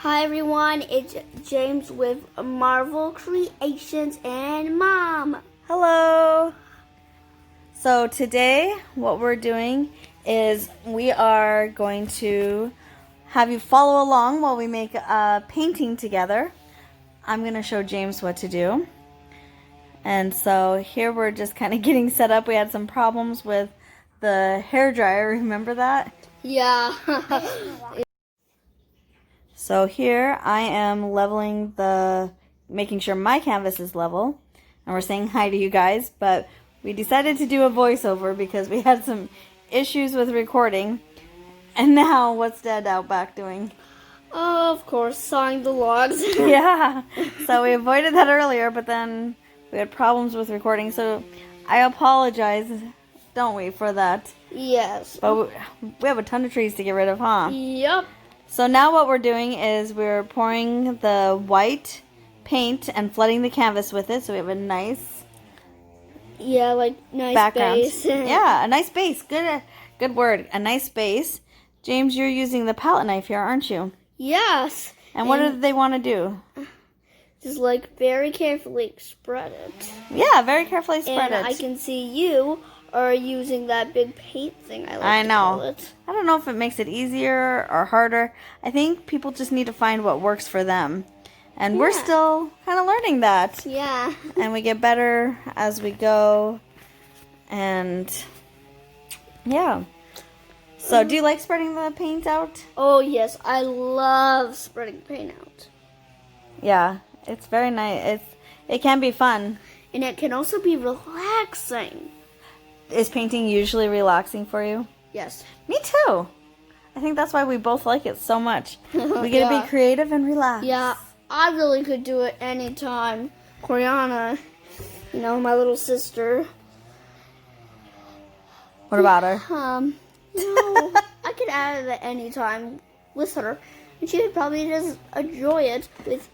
Hi everyone, it's James with Marvel Creations and Mom. Hello! So today what we're doing is we are going to have you follow along while we make a painting together. I'm going to show James what to do. And so here we're just kind of getting set up. We had some problems with the hairdryer, remember that? Yeah. So here I am leveling making sure my canvas is level. And we're saying hi to you guys, but we decided to do a voiceover because we had some issues with recording. And now what's Dad out back doing? Of course, sawing the logs. Yeah, so we avoided that earlier, but then we had problems with recording. So I apologize, don't we, for that? Yes. But we have a ton of trees to get rid of, huh? Yep. So now what we're doing is we're pouring the white paint and flooding the canvas with it, so we have a nice nice background. base. Yeah, a nice base. Good word. A nice base. James, you're using the palette knife here, aren't you? Yes. And what do they want to do? Just very carefully spread it. Yeah, very carefully spread it. And I can see you are using that big paint thing. I know. Call it. I don't know if it makes it easier or harder. I think people just need to find what works for them. And we're still kind of learning that. Yeah. And we get better as we go. And yeah. So do you like spreading the paint out? Oh, yes. I love spreading paint out. Yeah. It's very nice. It can be fun. And it can also be relaxing. Is painting usually relaxing for you? Yes. Me too. I think that's why we both like it so much. We get to be creative and relax. Yeah, I really could do it anytime. Coriana, my little sister. What about her? I could add it at any time with her. And she would probably just enjoy it with,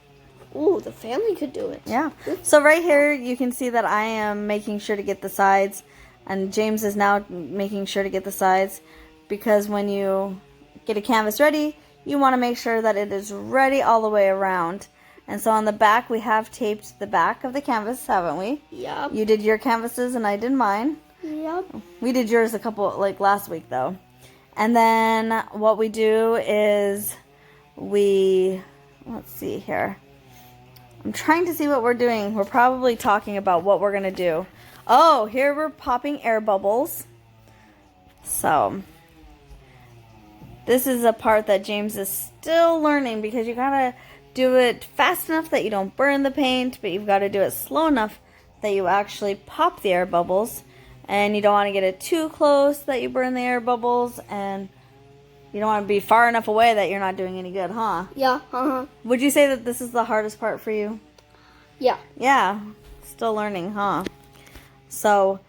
the family could do it. Yeah. So right here, you can see that I am making sure to get the sides. And James is now making sure to get the sides, because when you get a canvas ready, you want to make sure that it is ready all the way around. And so on the back, we have taped the back of the canvas, haven't we? Yep. You did your canvases and I did mine. Yep. We did yours last week though. And then what we do is let's see here. I'm trying to see what we're doing. We're probably talking about what we're going to do. Oh, here we're popping air bubbles. So, this is a part that James is still learning, because you gotta do it fast enough that you don't burn the paint, but you've got to do it slow enough that you actually pop the air bubbles. And you don't want to get it too close that you burn the air bubbles, and you don't want to be far enough away that you're not doing any good, huh? Yeah, Would you say that this is the hardest part for you? Yeah. Yeah, still learning, huh? So,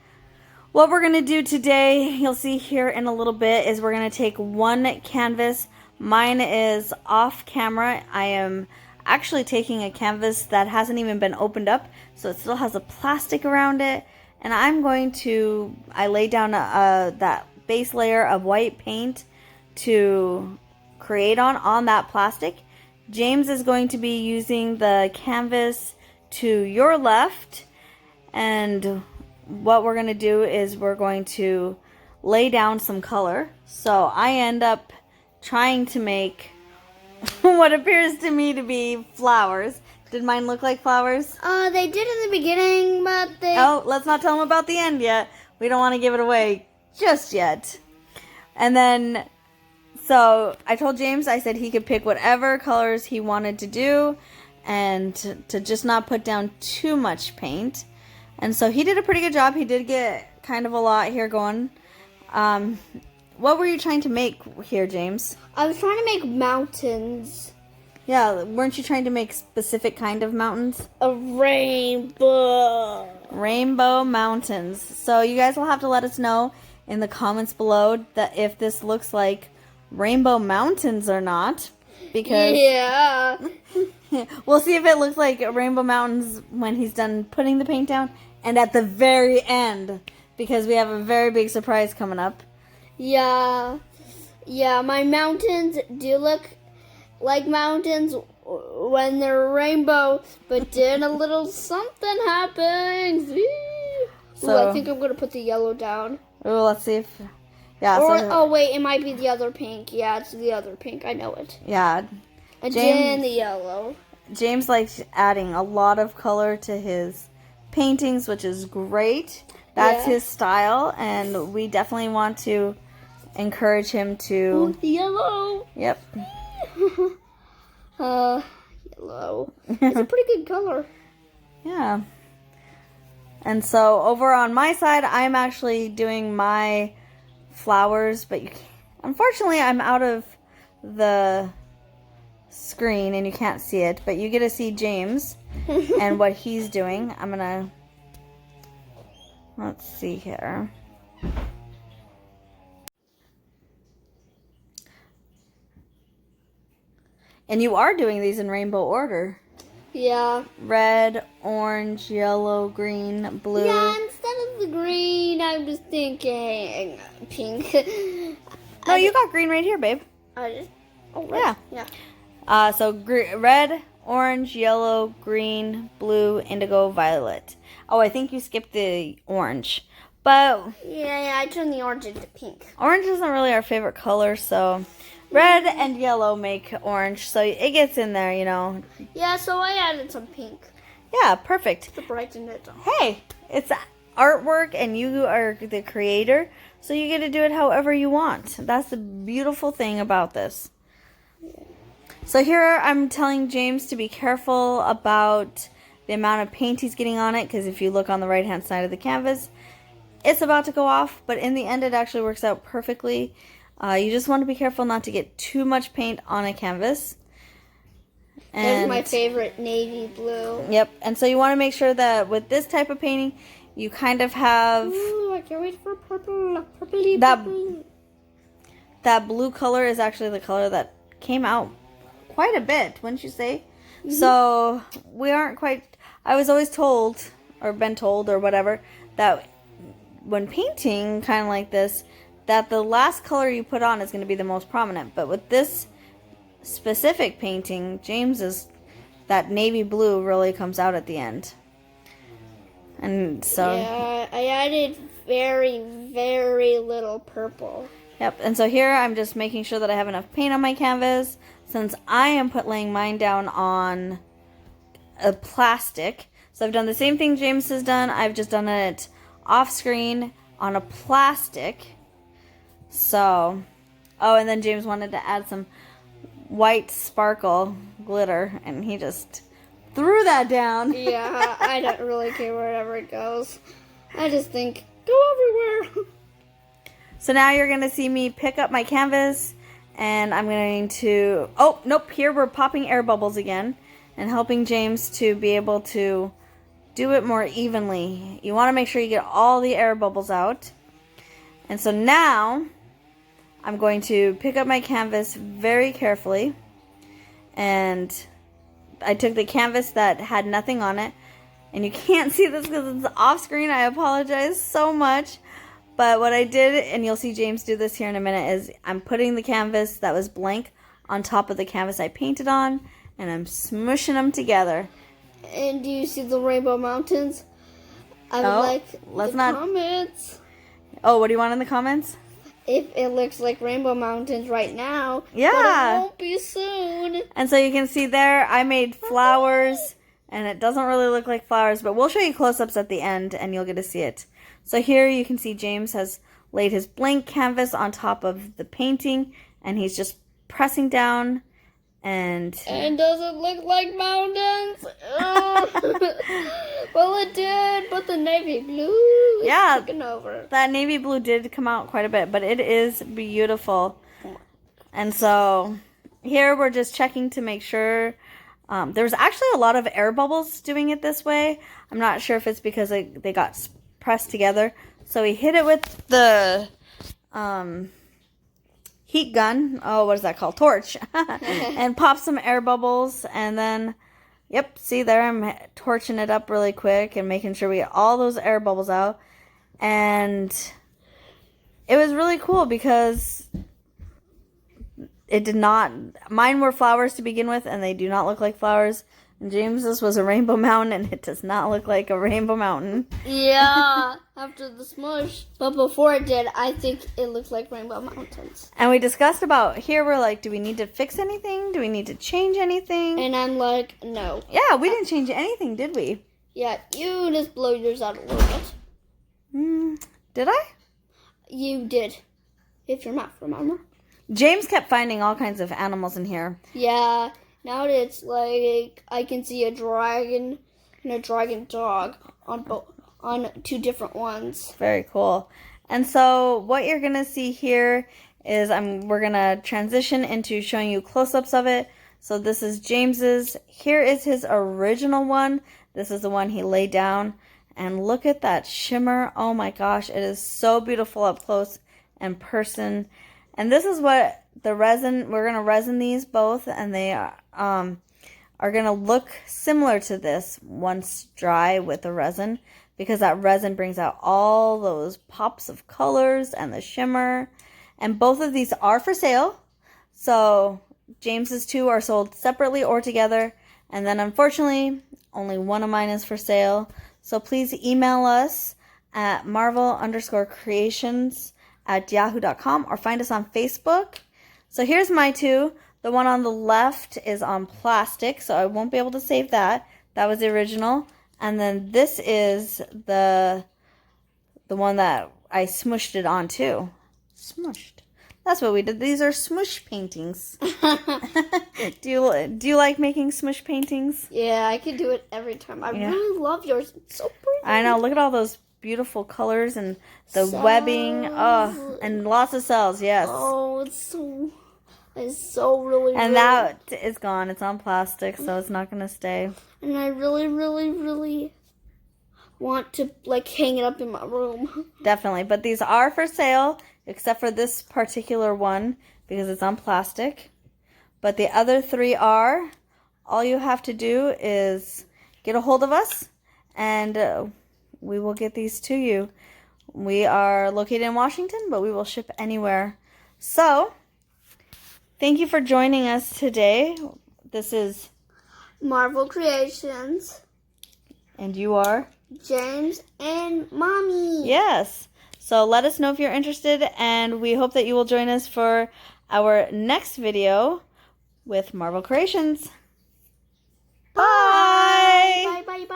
what we're going to do today, you'll see here in a little bit, is we're going to take one canvas. Mine is off camera. I am actually taking a canvas that hasn't even been opened up, so it still has a plastic around it. And I lay down that base layer of white paint to create on that plastic. James is going to be using the canvas to your left, and what we're going to do is we're going to lay down some color. So I end up trying to make what appears to me to be flowers. Did mine look like flowers? They did in the beginning, but they... Oh, let's not tell them about the end yet. We don't want to give it away just yet. And then, so I told James, I said he could pick whatever colors he wanted to do, and to just not put down too much paint. And so he did a pretty good job. He did get kind of a lot here going. What were you trying to make here, James? I was trying to make mountains. Yeah, weren't you trying to make specific kind of mountains? A rainbow. Rainbow mountains. So you guys will have to let us know in the comments below that if this looks like rainbow mountains or not. Because yeah. We'll see if it looks like rainbow mountains when he's done putting the paint down. And at the very end, because we have a very big surprise coming up. Yeah, my mountains do look like mountains when they're rainbow, but then a little something happens. So I think I'm gonna put the yellow down. Oh, let's see if yeah. Or So oh wait, it might be the other pink. Yeah, it's the other pink. I know it. yeah, And then the yellow. James likes adding a lot of color to his paintings, which is great. That's his style, and we definitely want to encourage him to. Ooh, the yellow. Yep. Yellow. It's a pretty good color. Yeah. And so over on my side, I'm actually doing my flowers, but unfortunately I'm out of the screen and you can't see it, but you get to see James and what he's doing. Let's see here. And you are doing these in rainbow order. Yeah. Red, orange, yellow, green, blue. Yeah, instead of the green, I was thinking pink. No, you got green right here, babe. Red. Yeah. So red, orange, yellow, green, blue, indigo, violet. Oh, I think you skipped the orange. But yeah, I turned the orange into pink. Orange isn't really our favorite color, so red and yellow make orange, so it gets in there, you know. Yeah, so I added some pink Yeah, perfect. to brighten it up. Hey, it's artwork and you are the creator, so you get to do it however you want. That's the beautiful thing about this. So here I'm telling James to be careful about the amount of paint he's getting on it, because if you look on the right hand side of the canvas, it's about to go off, but in the end it actually works out perfectly. You just want to be careful not to get too much paint on a canvas. That's my favorite, navy blue. Yep, and so you want to make sure that with this type of painting, you kind of have... Ooh, I can't wait for purple. Purpley, That- purple. That blue color is actually the color that came out quite a bit, wouldn't you say? Mm-hmm. So we aren't quite... I was always told, or been told, or whatever, that when painting kind of like this, that the last color you put on is going to be the most prominent. But with this specific painting, that navy blue really comes out at the end. And so... Yeah, I added very, very little purple. Yep, and so here I'm just making sure that I have enough paint on my canvas, since I am laying mine down on a plastic. So I've done the same thing James has done. I've just done it off screen on a plastic. So, oh, and then James wanted to add some white sparkle glitter, and he just threw that down. Yeah, I don't really care wherever it goes. I just think, go everywhere. So now you're going to see me pick up my canvas, and I'm going to... Oh, nope, here we're popping air bubbles again and helping James to be able to do it more evenly. You want to make sure you get all the air bubbles out. And so now I'm going to pick up my canvas very carefully, and I took the canvas that had nothing on it, and you can't see this because it's off screen. I apologize so much. But what I did, and you'll see James do this here in a minute, is I'm putting the canvas that was blank on top of the canvas I painted on, and I'm smushing them together. And do you see the rainbow mountains? I would like comments. Oh, what do you want in the comments? If it looks like rainbow mountains right now, yeah, but it won't be soon. And so you can see there, I made flowers, and it doesn't really look like flowers, but we'll show you close-ups at the end, and you'll get to see it. So here you can see James has laid his blank canvas on top of the painting, and he's just pressing down, and does it look like mountains? Well, it did, but the navy blue is taking over. That navy blue did come out quite a bit, but it is beautiful. And so here we're just checking to make sure. There's actually a lot of air bubbles doing it this way. I'm not sure if it's because they got pressed together. So we hit it with the heat gun. Oh, what is that called? Torch. And pop some air bubbles. And then, yep, see there, I'm torching it up really quick and making sure we get all those air bubbles out. And it was really cool because it did not, mine were flowers to begin with, and they do not look like flowers. And James's was a rainbow mountain, and it does not look like a rainbow mountain. Yeah, after the Smoosh. But before it did, I think it looked like rainbow mountains. And we discussed about, here we're like, do we need to fix anything? Do we need to change anything? And I'm like, no. Yeah, we didn't change anything, did we? Yeah, you just blow yours out a little bit. Did I? You did. If you're not, remember? James kept finding all kinds of animals in here. Yeah, now it's like I can see a dragon and a dragon dog on two different ones. Very cool. And so what you're going to see here is we're going to transition into showing you close-ups of it. So this is James's. Here is his original one. This is the one he laid down. And look at that shimmer. Oh my gosh, it is so beautiful up close and person. And this is what the resin, we're going to resin these both, and they are going to look similar to this once dry with the resin, because that resin brings out all those pops of colors and the shimmer. And both of these are for sale. So James's two are sold separately or together. And then unfortunately, only one of mine is for sale. So please email us at marvel_creations@yahoo.com or find us on Facebook. So here's my two. The one on the left is on plastic, so I won't be able to save that. That was the original. And then this is the one that I smushed it onto. Smushed. That's what we did. These are Smoosh paintings. Do you like making Smoosh paintings? Yeah, I could do it every time. I really love yours. It's so pretty. I know. Look at all those beautiful colors and the webbing. Oh, and lots of cells. Yes. Oh, it's so really. And that is gone. It's on plastic, so it's not going to stay. And I really want to hang it up in my room. Definitely. But these are for sale, except for this particular one because it's on plastic. But the other three are. All you have to do is get a hold of us, and we will get these to you. We are located in Washington, but we will ship anywhere. So, thank you for joining us today. This is Marvel Creations. And you are? James and Mommy. Yes. So let us know if you're interested, and we hope that you will join us for our next video with Marvel Creations. Bye. Bye.